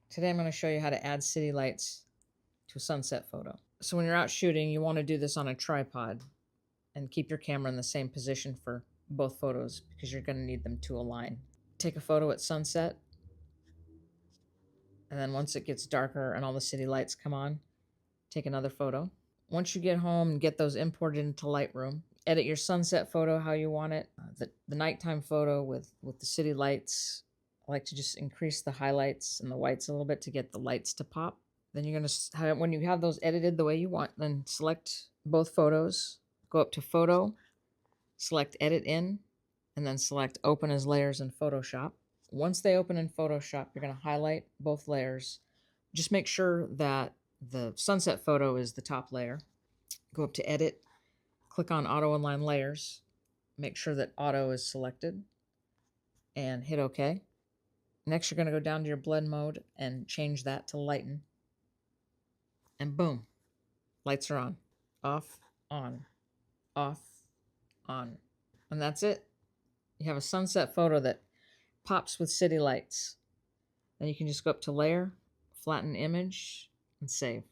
Today I'm going to show you how to add city lights to a sunset photo. So when you're out shooting, you want to do this on a tripod and keep your camera in the same position for both photos because you're going to need them to align. Take a photo at sunset, and then once it gets darker and all the city lights come on, take another photo. Once you get home and get those imported into Lightroom, edit your sunset photo how you want it. The nighttime photo with the city lights, I like to just increase the highlights and the whites a little bit to get the lights to pop. Then you're going to, when you have those edited the way you want, then select both photos, go up to Photo, select Edit In, and then select Open as Layers in Photoshop. Once they open in Photoshop, you're going to highlight both layers. Just make sure that the sunset photo is the top layer. Go up to Edit, click on Auto Align Layers, make sure that Auto is selected, and hit OK. Next, you're going to go down to your blend mode and change that to lighten. And boom, lights are on. Off, on, off, on. And that's it. You have a sunset photo that pops with city lights. Then you can just go up to Layer, Flatten Image, and Save.